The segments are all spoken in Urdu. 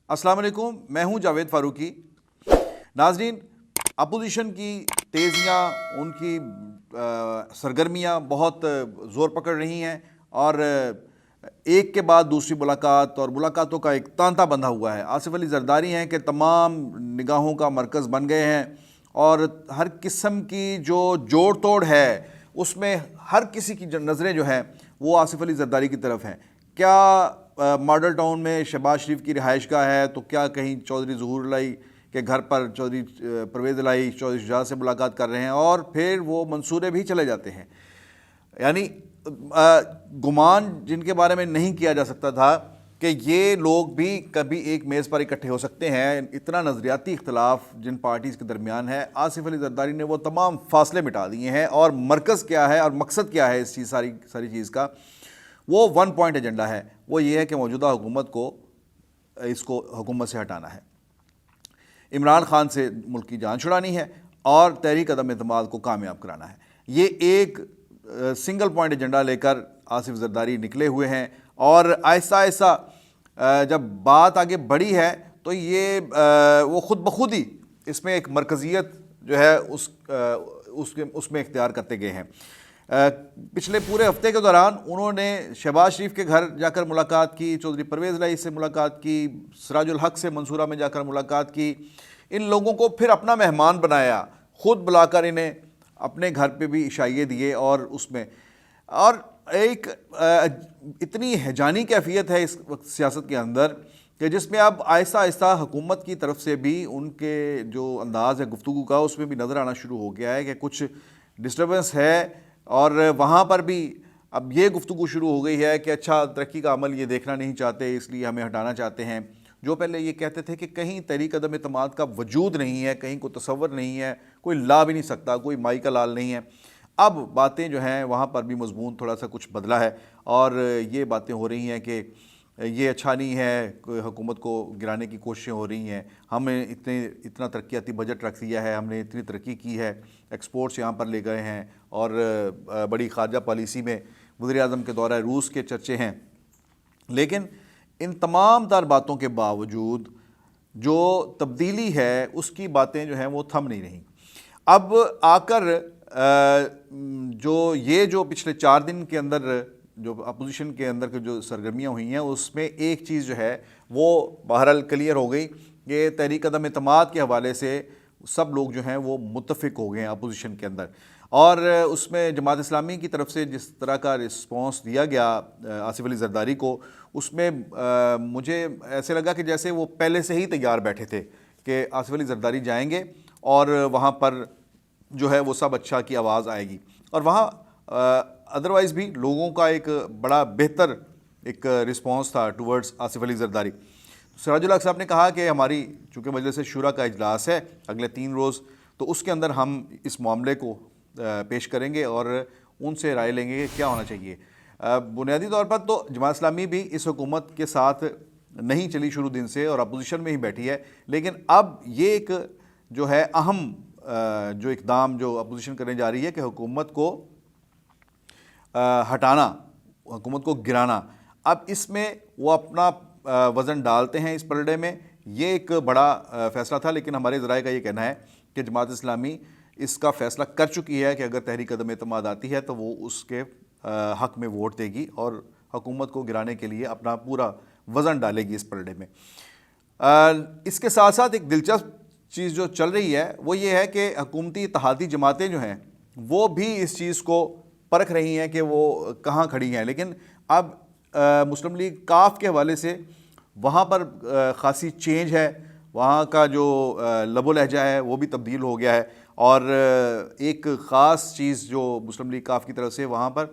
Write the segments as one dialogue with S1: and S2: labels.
S1: السلام علیکم، میں ہوں جاوید فاروقی۔ ناظرین، اپوزیشن کی تیزیاں، ان کی سرگرمیاں بہت زور پکڑ رہی ہیں اور ایک کے بعد دوسری ملاقات اور ملاقاتوں کا ایک تانتا بندھا ہوا ہے۔ آصف علی زرداری ہیں کہ تمام نگاہوں کا مرکز بن گئے ہیں اور ہر قسم کی جو جوڑ توڑ ہے اس میں ہر کسی کی نظریں جو ہیں وہ آصف علی زرداری کی طرف ہیں۔ کیا ماڈل ٹاؤن میں شہباز شریف کی رہائش گاہ ہے تو کیا کہیں چودھری ظہور الہی کے گھر پر چودھری پرویز الہی چودھری شجاعت سے ملاقات کر رہے ہیں اور پھر وہ منصورے بھی چلے جاتے ہیں۔ یعنی گمان جن کے بارے میں نہیں کیا جا سکتا تھا کہ یہ لوگ بھی کبھی ایک میز پر اکٹھے ہو سکتے ہیں، اتنا نظریاتی اختلاف جن پارٹیز کے درمیان ہے، آصف علی زرداری نے وہ تمام فاصلے مٹا دیے ہیں۔ اور مرکز کیا ہے اور مقصد کیا ہے اس چیز ساری چیز کا، وہ ون پوائنٹ ایجنڈا ہے، وہ یہ ہے کہ موجودہ حکومت کو حکومت سے ہٹانا ہے، عمران خان سے ملک کی جان چھڑانی ہے اور تحریک عدم اعتماد کو کامیاب کرانا ہے۔ یہ ایک سنگل پوائنٹ ایجنڈا لے کر آصف زرداری نکلے ہوئے ہیں اور آہستہ آہستہ جب بات آگے بڑھی ہے تو یہ وہ خود بخود ہی اس میں ایک مرکزیت جو ہے اس میں اختیار کرتے گئے ہیں۔ پچھلے پورے ہفتے کے دوران انہوں نے شہباز شریف کے گھر جا کر ملاقات کی، چودھری پرویز الہی سے ملاقات کی، سراج الحق سے منصورہ میں جا کر ملاقات کی، ان لوگوں کو پھر اپنا مہمان بنایا، خود بلا کر انہیں اپنے گھر پہ بھی عشائیے دیے اور اس میں اور ایک اتنی ہیجانی کیفیت ہے اس وقت سیاست کے اندر کہ جس میں اب آہستہ آہستہ حکومت کی طرف سے بھی ان کے جو انداز ہے گفتگو کا اس میں بھی نظر آنا شروع ہو گیا ہے کہ کچھ ڈسٹربنس ہے اور وہاں پر بھی اب یہ گفتگو شروع ہو گئی ہے کہ اچھا ترقی کا عمل یہ دیکھنا نہیں چاہتے اس لیے ہمیں ہٹانا چاہتے ہیں۔ جو پہلے یہ کہتے تھے کہ کہیں تحریک عدم اعتماد کا وجود نہیں ہے، کہیں کوئی تصور نہیں ہے، کوئی لا بھی نہیں سکتا، کوئی مائی کا لال نہیں ہے، اب باتیں جو ہیں وہاں پر بھی مضمون تھوڑا سا کچھ بدلا ہے اور یہ باتیں ہو رہی ہیں کہ یہ اچھا نہیں ہے، حکومت کو گرانے کی کوششیں ہو رہی ہیں، ہمیں اتنا ترقیاتی بجٹ رکھ دیا ہے، ہم نے اتنی ترقی کی ہے، ایکسپورٹس یہاں پر لے گئے ہیں اور بڑی خارجہ پالیسی میں وزیر اعظم کے دورہ روس کے چرچے ہیں۔ لیکن ان تمام تر باتوں کے باوجود جو تبدیلی ہے اس کی باتیں جو ہیں وہ تھم نہیں رہیں۔ اب آ کر جو پچھلے 4 دن کے اندر جو اپوزیشن کے اندر کے جو سرگرمیاں ہوئی ہیں اس میں ایک چیز جو ہے وہ بہرحال کلیئر ہو گئی کہ تحریک عدم اعتماد کے حوالے سے سب لوگ جو ہیں وہ متفق ہو گئے ہیں اپوزیشن کے اندر، اور اس میں جماعت اسلامی کی طرف سے جس طرح کا رسپانس دیا گیا آصف علی زرداری کو، اس میں مجھے ایسے لگا کہ جیسے وہ پہلے سے ہی تیار بیٹھے تھے کہ آصف علی زرداری جائیں گے اور وہاں پر جو ہے وہ سب اچھا کی آواز آئے گی، اور وہاں ادروائز بھی لوگوں کا ایک بڑا بہتر ایک رسپانس تھا ٹورڈز آصف علی زرداری۔ سراج الحق صاحب نے کہا کہ ہماری چونکہ مجلس شورا کا اجلاس ہے اگلے 3 روز، تو اس کے اندر ہم اس معاملے کو پیش کریں گے اور ان سے رائے لیں گے کہ کیا ہونا چاہیے۔ بنیادی طور پر تو جماعت اسلامی بھی اس حکومت کے ساتھ نہیں چلی شروع دن سے اور اپوزیشن میں ہی بیٹھی ہے، لیکن اب یہ ایک جو ہے اہم جو اقدام جو اپوزیشن کرنے جا رہی ہے کہ حکومت کو ہٹانا، حکومت کو گرانا، اب اس میں وہ اپنا وزن ڈالتے ہیں اس پلڑے میں۔ یہ ایک بڑا فیصلہ تھا، لیکن ہمارے ذرائع کا یہ کہنا ہے کہ جماعت اسلامی اس کا فیصلہ کر چکی ہے کہ اگر تحریک عدم اعتماد آتی ہے تو وہ اس کے حق میں ووٹ دے گی اور حکومت کو گرانے کے لیے اپنا پورا وزن ڈالے گی اس پلڑے میں۔ اس کے ساتھ ساتھ ایک دلچسپ چیز جو چل رہی ہے وہ یہ ہے کہ حکومتی اتحادی جماعتیں جو ہیں وہ بھی اس چیز کو پرکھ رہی ہیں کہ وہ کہاں کھڑی ہیں، لیکن اب مسلم لیگ کاف کے حوالے سے وہاں پر خاصی چینج ہے، وہاں کا جو لب و لہجہ ہے وہ بھی تبدیل ہو گیا ہے، اور ایک خاص چیز جو مسلم لیگ کاف کی طرف سے وہاں پر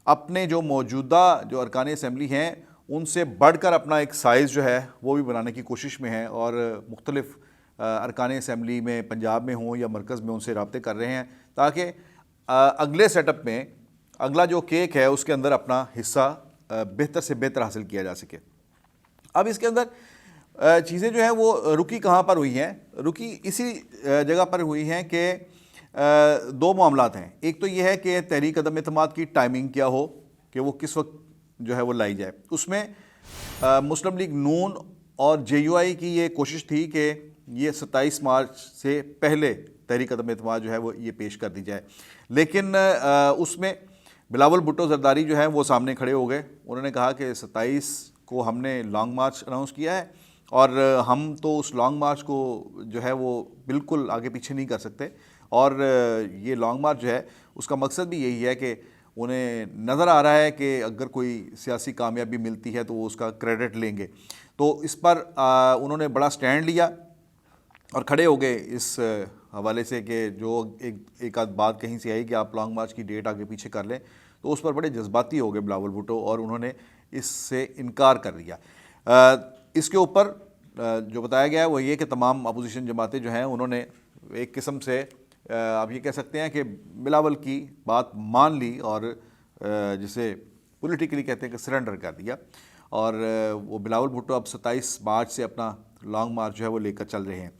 S1: اپنے جو موجودہ جو ارکان اسمبلی ہیں ان سے بڑھ کر اپنا ایک سائز جو ہے وہ بھی بنانے کی کوشش میں ہیں، اور مختلف ارکان اسمبلی میں پنجاب میں ہوں یا مرکز میں ان سے رابطے کر رہے ہیں تاکہ اگلے سیٹ اپ میں اگلا جو کیک ہے اس کے اندر اپنا حصہ بہتر سے بہتر حاصل کیا جا سکے۔ اب اس کے اندر چیزیں جو ہیں وہ رکی کہاں پر ہوئی ہیں؟ رکی اسی جگہ پر ہوئی ہیں کہ 2 معاملات ہیں۔ ایک تو یہ ہے کہ تحریک عدم اعتماد کی ٹائمنگ کیا ہو کہ وہ کس وقت جو ہے وہ لائی جائے۔ اس میں مسلم لیگ نون اور JUI کی یہ کوشش تھی کہ یہ 27 مارچ سے پہلے تحریک عدم اعتماد جو ہے وہ یہ پیش کر دی جائے، لیکن اس میں بلاول بھٹو زرداری جو ہے وہ سامنے کھڑے ہو گئے. انہوں نے کہا کہ 27 کو ہم نے لانگ مارچ اناؤنس کیا ہے اور ہم تو اس لانگ مارچ کو جو ہے وہ بالکل آگے پیچھے نہیں کر سکتے، اور یہ لانگ مارچ جو ہے اس کا مقصد بھی یہی ہے کہ انہیں نظر آ رہا ہے کہ اگر کوئی سیاسی کامیابی ملتی ہے تو وہ اس کا کریڈٹ لیں گے. تو اس پر انہوں نے بڑا سٹینڈ لیا اور کھڑے ہو گئے اس حوالے سے کہ جو ایک آدھ بات کہیں سے آئی کہ آپ لانگ مارچ کی ڈیٹ آگے پیچھے کر لیں، تو اس پر بڑے جذباتی ہو گئے بلاول بھٹو اور انہوں نے اس سے انکار کر دیا. اس کے اوپر جو بتایا گیا ہے وہ یہ کہ تمام اپوزیشن جماعتیں جو ہیں انہوں نے ایک قسم سے آپ یہ کہہ سکتے ہیں کہ بلاول کی بات مان لی اور جسے پولیٹیکلی کہتے ہیں کہ سرنڈر کر دیا، اور وہ بلاول بھٹو اب 27 مارچ سے اپنا لانگ مارچ جو ہے وہ لے کر چل رہے ہیں.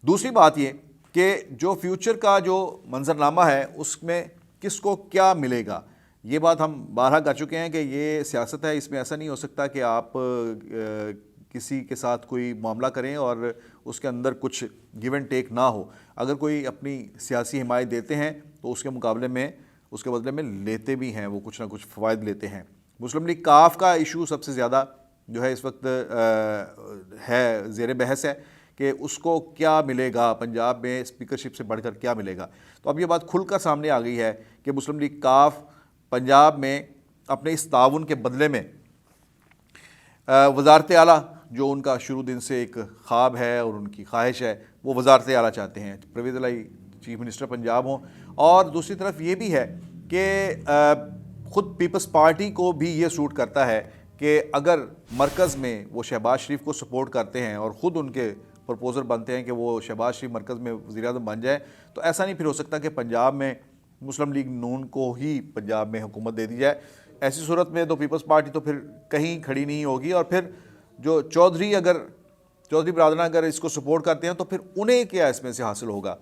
S1: دوسری بات یہ کہ جو فیوچر کا جو منظرنامہ ہے اس میں کس کو کیا ملے گا، یہ بات ہم بارہا کر چکے ہیں کہ یہ سیاست ہے، اس میں ایسا نہیں ہو سکتا کہ آپ کسی کے ساتھ کوئی معاملہ کریں اور اس کے اندر کچھ گیو اینڈ ٹیک نہ ہو. اگر کوئی اپنی سیاسی حمایت دیتے ہیں تو اس کے مقابلے میں اس کے بدلے میں لیتے بھی ہیں، وہ کچھ نہ کچھ فوائد لیتے ہیں. مسلم لیگ کاف کا ایشو سب سے زیادہ جو ہے اس وقت ہے زیر بحث ہے کہ اس کو کیا ملے گا، پنجاب میں اسپیکرشپ سے بڑھ کر کیا ملے گا. تو اب یہ بات کھل کر سامنے آ گئی ہے کہ مسلم لیگ کاف پنجاب میں اپنے اس تعاون کے بدلے میں وزارت اعلیٰ جو ان کا شروع دن سے ایک خواب ہے اور ان کی خواہش ہے، وہ وزارت اعلیٰ چاہتے ہیں، پرویز الہی چیف منسٹر پنجاب ہوں. اور دوسری طرف یہ بھی ہے کہ خود پیپلز پارٹی کو بھی یہ سوٹ کرتا ہے کہ اگر مرکز میں وہ شہباز شریف کو سپورٹ کرتے ہیں اور خود ان کے پرپوزر بنتے ہیں کہ وہ شہباز شریف مرکز میں وزیر اعظم بن جائے، تو ایسا نہیں پھر ہو سکتا کہ پنجاب میں مسلم لیگ نون کو ہی پنجاب میں حکومت دے دی جائے. ایسی صورت میں تو پیپلز پارٹی تو پھر کہیں کھڑی نہیں ہوگی، اور پھر جو چودھری برادران اگر اس کو سپورٹ کرتے ہیں تو پھر انہیں کیا اس میں سے حاصل ہوگا.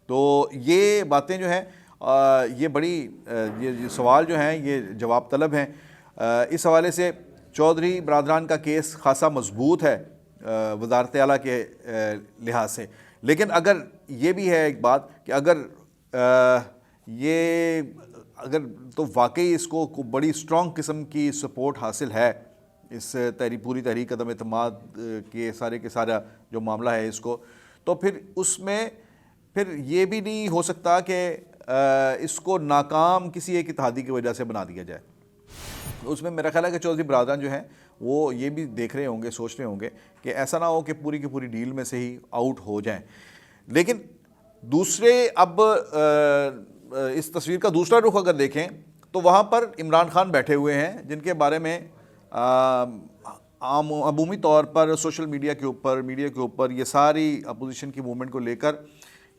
S1: تو یہ باتیں جو ہیں یہ بڑی یہ سوال جو ہیں یہ جواب طلب ہیں. اس حوالے سے چودھری برادران کا کیس خاصا مضبوط ہے وزارت اعلیٰ کے لحاظ سے، لیکن اگر یہ بھی ہے ایک بات کہ اگر تو واقعی اس کو بڑی اسٹرانگ قسم کی سپورٹ حاصل ہے اس پوری تحریک عدم اعتماد کے سارا جو معاملہ ہے اس کو، تو پھر اس میں پھر یہ بھی نہیں ہو سکتا کہ اس کو ناکام کسی ایک اتحادی کی وجہ سے بنا دیا جائے. اس میں میرا خیال ہے کہ چودھری برادران جو ہیں وہ یہ بھی دیکھ رہے ہوں گے، سوچ رہے ہوں گے کہ ایسا نہ ہو کہ پوری کی پوری ڈیل میں سے ہی آؤٹ ہو جائیں. لیکن دوسرے اب اس تصویر کا دوسرا رخ اگر دیکھیں تو وہاں پر عمران خان بیٹھے ہوئے ہیں جن کے بارے میں عمومی طور پر سوشل میڈیا کے اوپر یہ ساری اپوزیشن کی موومنٹ کو لے کر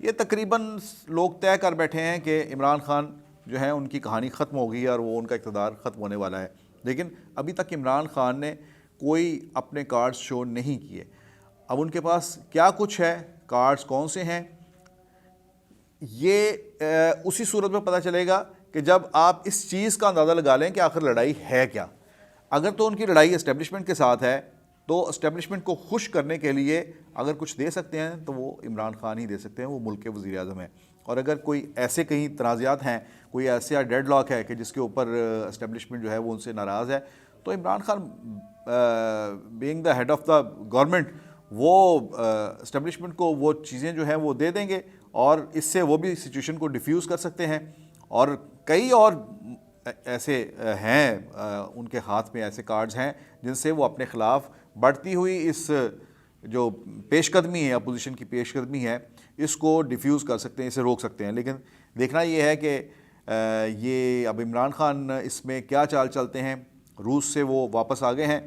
S1: یہ تقریباً لوگ طے کر بیٹھے ہیں کہ عمران خان جو ہیں ان کی کہانی ختم ہو گئی اور وہ ان کا اقتدار ختم ہونے والا ہے. لیکن ابھی تک عمران خان نے کوئی اپنے کارڈز شو نہیں کیے. اب ان کے پاس کیا کچھ ہے، کارڈز کون سے ہیں، یہ اسی صورت میں پتہ چلے گا کہ جب آپ اس چیز کا اندازہ لگا لیں کہ آخر لڑائی ہے کیا. اگر تو ان کی لڑائی اسٹیبلشمنٹ کے ساتھ ہے تو اسٹیبلشمنٹ کو خوش کرنے کے لیے اگر کچھ دے سکتے ہیں تو وہ عمران خان ہی دے سکتے ہیں، وہ ملک کے وزیر اعظم ہیں. اور اگر کوئی ایسے کہیں تنازعات ہیں، کوئی ایسا ڈیڈ لاک ہے کہ جس کے اوپر اسٹیبلشمنٹ جو ہے وہ ان سے ناراض ہے، تو Imran Khan being the head of the government وہ اسٹیبلشمنٹ کو وہ چیزیں جو ہیں وہ دے دیں گے اور اس سے وہ بھی سچویشن کو ڈیفیوز کر سکتے ہیں. اور کئی اور ایسے ہیں ان کے ہاتھ میں ایسے کارڈز ہیں جن سے وہ اپنے خلاف بڑھتی ہوئی اس جو پیش قدمی ہے، اپوزیشن کی پیش قدمی ہے، اس کو ڈیفیوز کر سکتے ہیں، اسے روک سکتے ہیں. لیکن دیکھنا یہ ہے کہ یہ اب عمران خان اس میں کیا چال چلتے ہیں. روس سے وہ واپس آ گئے ہیں.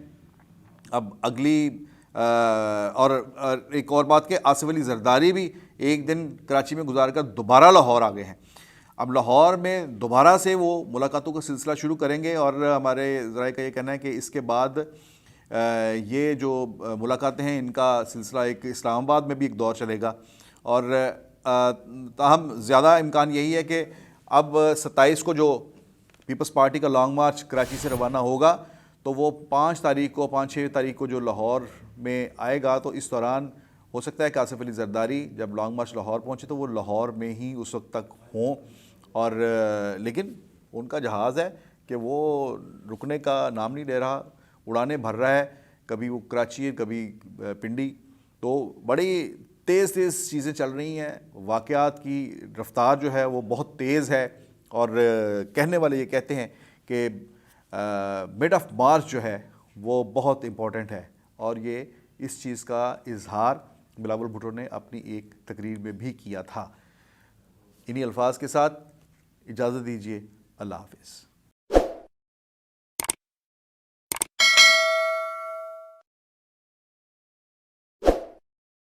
S1: اب اگلی اور ایک اور بات کہ آصف علی زرداری بھی ایک دن کراچی میں گزار کر دوبارہ لاہور آ گئے ہیں. اب لاہور میں دوبارہ سے وہ ملاقاتوں کا سلسلہ شروع کریں گے اور ہمارے ذرائع کا یہ کہنا ہے کہ اس کے بعد یہ جو ملاقاتیں ہیں ان کا سلسلہ ایک اسلام آباد میں بھی ایک دور چلے گا. اور تاہم زیادہ امکان یہی ہے کہ اب 27 کو جو پیپلز پارٹی کا لانگ مارچ کراچی سے روانہ ہوگا تو وہ 5 6 تاریخ کو جو لاہور میں آئے گا تو اس دوران ہو سکتا ہے کہ آصف علی زرداری جب لانگ مارچ لاہور پہنچے تو وہ لاہور میں ہی اس وقت تک ہوں، اور لیکن ان کا جہاز ہے کہ وہ رکنے کا نام نہیں لے رہا، اڑانے بھر رہا ہے، کبھی وہ کراچی کبھی پنڈی، تو بڑی تیز تیز چیزیں چل رہی ہیں، واقعات کی رفتار جو ہے وہ بہت تیز ہے، اور کہنے والے یہ کہتے ہیں کہ مڈ آف مارچ جو ہے وہ بہت امپورٹنٹ ہے، اور یہ اس چیز کا اظہار بلاول بھٹو نے اپنی ایک تقریر میں بھی کیا تھا۔ انہی الفاظ کے ساتھ اجازت دیجیے، اللہ حافظ۔